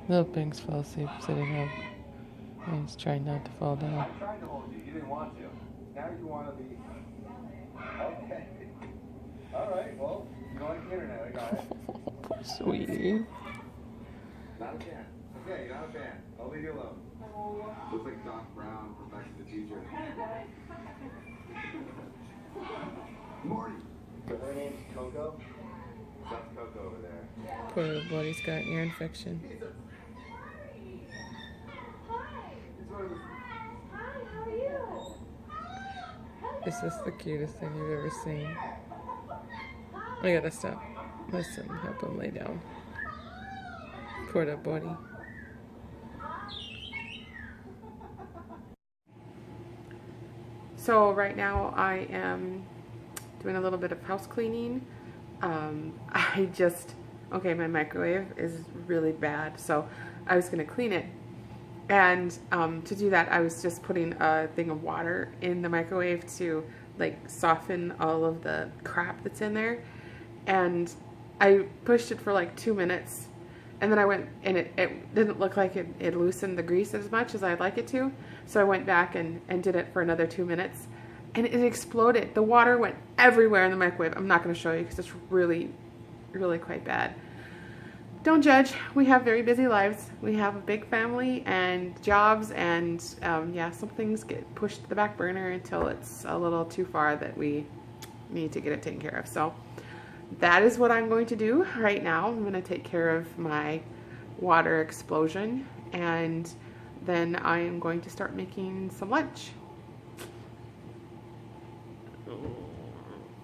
Little Pink's fell asleep sitting up. And he's trying not to fall down. I tried to hold you. You didn't want to. Now you want to be. Okay. All right. Well, you don't like the internet. I got it. Poor sweetie. Not a fan. Okay, not a fan. I'll leave you alone. Looks like Doc Brown from Back to the Future. Morty. So her name's Coco? That's Coco over there. Poor little body's got ear infection. Is this the cutest thing you've ever seen? I gotta stop. Listen, help him lay down. Poor little body. So right now I am doing a little bit of house cleaning. Okay, my microwave is really bad, so I was gonna clean it. And to do that, I was just putting a thing of water in the microwave to like soften all of the crap that's in there. And I pushed it for like 2 minutes, and then I went, and it didn't look like it loosened the grease as much as I'd like it to. So I went back and did it for another 2 minutes, and it exploded. The water went everywhere in the microwave. I'm not going to show you because it's really, really quite bad. Don't judge. We have very busy lives. We have a big family and jobs, and yeah, some things get pushed to the back burner until it's a little too far that we need to get it taken care of. So that is what I'm going to do right now. I'm going to take care of my water explosion, and then I am going to start making some lunch.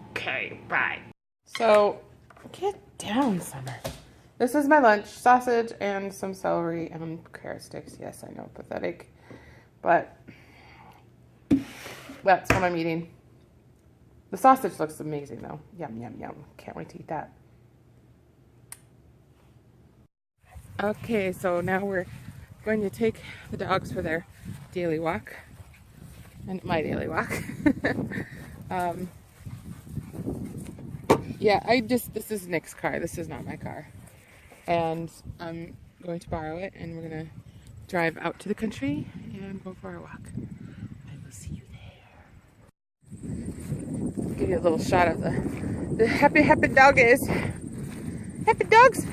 Okay, bye. So, get down, Summer. This is my lunch: sausage and some celery and carrot sticks. Yes, I know, pathetic, but that's what I'm eating. The sausage looks amazing, though. Yum, yum, yum. Can't wait to eat that. Okay, so now we're going to take the dogs for their daily walk. And my daily walk. Yeah, this is Nick's car. This is not my car. And I'm going to borrow it, and we're going to drive out to the country and go for a walk. I will see you there. Give you a little shot of the happy doggies. Happy dogs.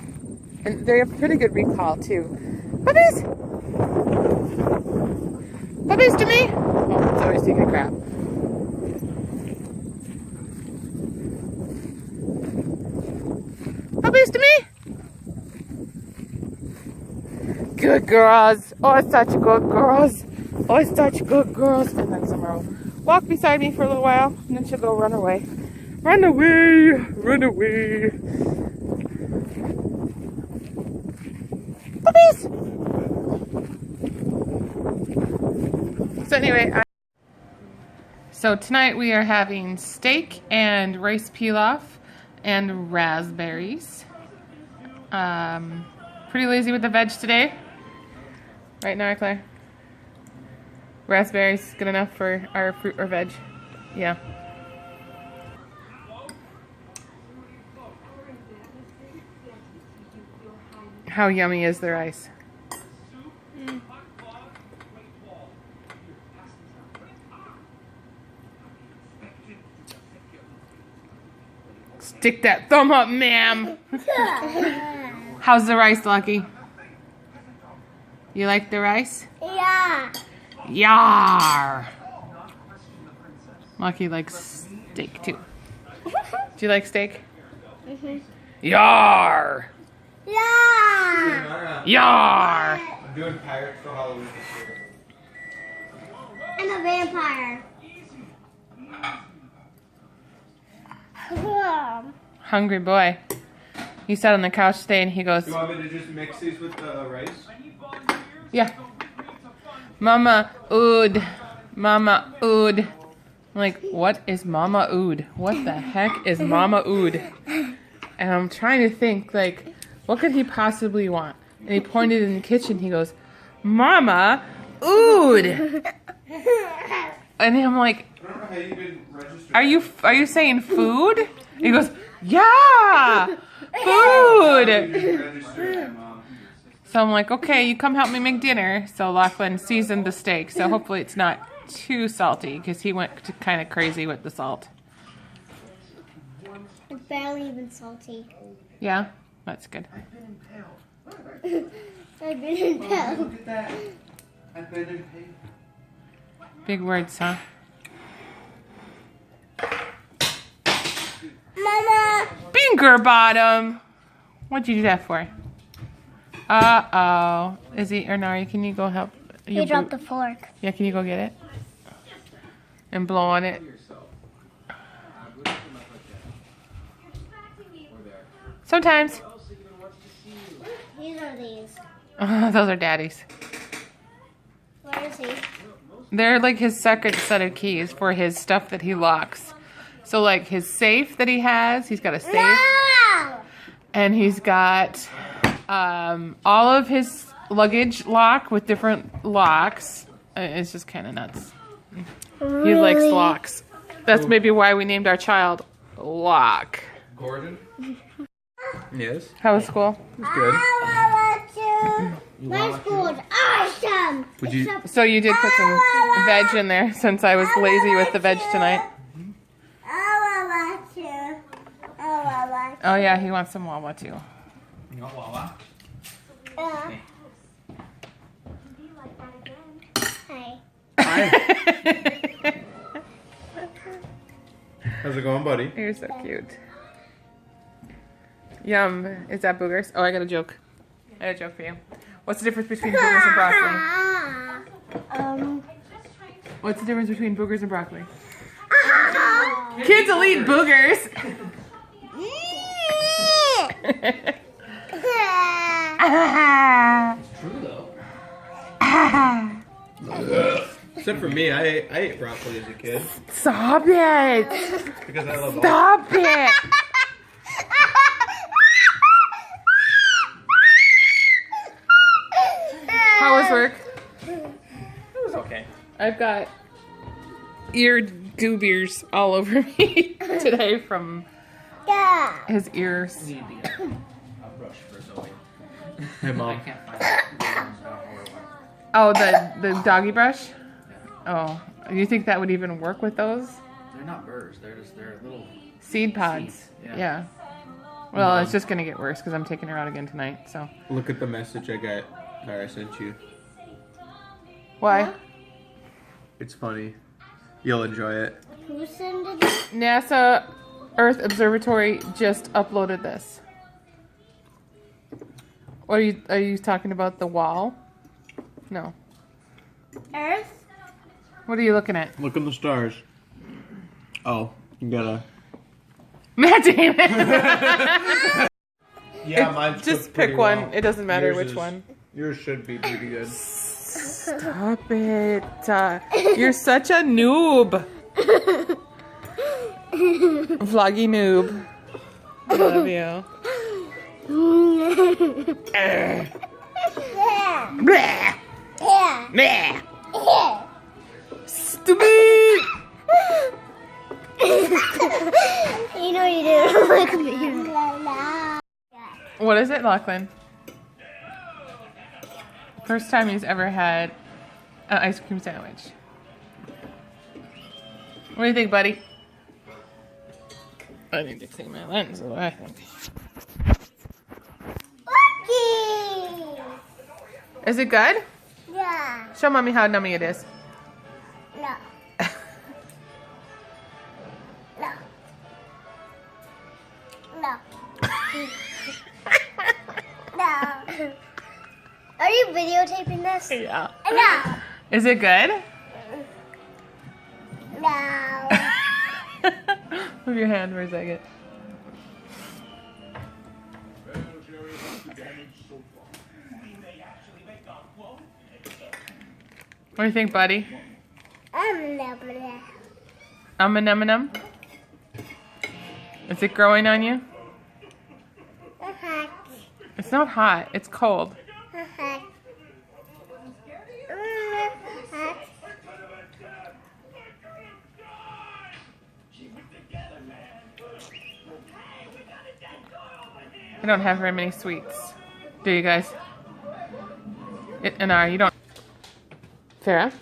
And they have pretty good recall too. Puppies! Puppies to me! Oh, it's always taking a crap. Puppies to me! Good girls. Oh, such good girls. Oh, such good girls. And then Summer will walk beside me for a little while, and then she'll go run away. Run away! Run away! Puppies! So anyway, so tonight we are having steak and rice pilaf and raspberries. Pretty lazy with the veg today. Right now, Claire? Raspberries good enough for our fruit or veg? Yeah. How yummy is the rice? Stick that thumb up, ma'am. How's the rice, Lucky? You like the rice? Yeah. Yar. Lucky likes steak too. Do you like steak? Mhm. Yar. Yeah. Yar. I'm doing pirates for Halloween this year. I'm a vampire. Hungry boy. He sat on the couch today and he goes, Do you want me to just mix these with the rice? yeah. Mama Ood. Mama Ood. I'm like, what is Mama Ood? What the heck is Mama Ood? And I'm trying to think, like, what could he possibly want? And he pointed in the kitchen. He goes, Mama Ood. And I'm like, I don't know how you've been registered. are you saying food? And he goes, yeah, food. You've been registered, Mom. So I'm like, okay, you come help me make dinner. So Lachlan seasoned the steak. So hopefully it's not too salty because he went kind of crazy with the salt. It's barely even salty. Yeah, that's good. I've been impaled. I've been in hell. Look at that. I've been impaled. Big words, huh? Mama! Finger bottom. What'd you do that for? Uh-oh. Izzy or Nari, can you go help? He dropped the fork. Yeah, can you go get it? And blow on it. Sometimes. These are these. Those are Daddy's. Where is he? They're like his second set of keys for his stuff that he locks. So like his safe that he has, he's got a safe. No! And he's got all of his luggage lock with different locks. It's just kind of nuts. Really? He likes locks. That's maybe why we named our child Lock. Gordon? Yes. How was school? It's good. My school is awesome. Would you? So you did put some veg in there since I was lazy with the veg tonight. Oh yeah, he wants some Wawa too. You want Wawa? Hey. Hi. How's it going, buddy? You're so cute. Yum. Is that boogers? Oh, I got a joke. I got a joke for you. What's the difference between boogers and broccoli? What's the difference between boogers and broccoli? Kids will eat boogers. True though. Except for me, I ate broccoli as a kid Stop it. because I love all. Stop it. How was work? It was okay. I've got ear goobiers all over me today from Yeah. his ears. Need a brush for Zoe. Hey, I mom. can't find it. Oh, the doggy brush? Oh, you think that would even work with those? They're not burrs. They're little. Seed pods. Seeds, Yeah. yeah. Well, it's just gonna get worse because I'm taking her out again tonight. So Look at the message I got. Or I sent you. why? It's funny. You'll enjoy it. Who sent it? NASA Earth Observatory just uploaded this. What are you talking about? The wall? No. Earth? What are you looking at? Look at the stars. Oh, you gotta. Matt Damon. Yeah, mine's Just cooked pretty pick one. well. It doesn't matter Yours which is- one. Yours should be pretty good. Stop it. You're such a noob. Vloggy noob. I love you. Bleh. Bleh. Stupid. You know you didn't look at me. What is it, Lachlan? First time he's ever had an ice cream sandwich. What do you think, buddy? I need to clean my lens. What do I think? Lucky! Is it good? Yeah. Show mommy how nummy it is. No. No. No. No. Are you videotaping this? Yeah. No. Is it good? No. Move your hand for a second. What do you think, buddy? Num. Is it growing on you? It's not hot. It's cold. I don't have very many sweets. Do you guys? You don't. Farah?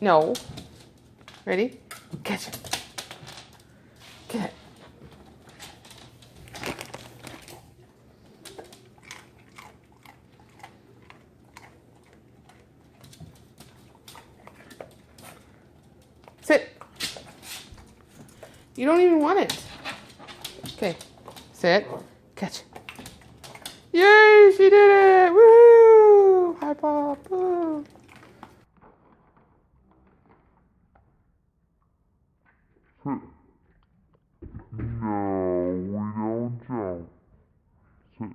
No. Ready? Catch it. Get it. Sit. You don't even want it. Okay. Sit. Catch. Yay, she did it! Woohoo! High pop. Woo. No, we don't jump. Sit.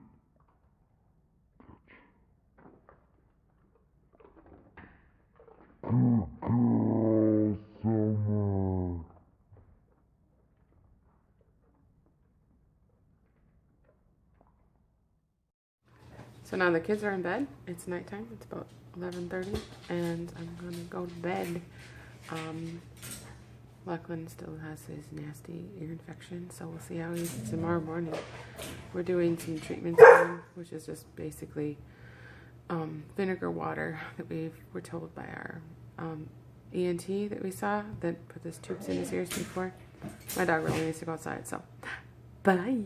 Good girl, Summer. So now the kids are in bed. It's nighttime. It's about 11:30, and I'm gonna go to bed. Lachlan still has his nasty ear infection, so we'll see how he is tomorrow morning. We're doing some treatments on him, which is just basically vinegar water that were told by our ENT that we saw that put these tubes in his ears before. My dog really needs to go outside, so bye.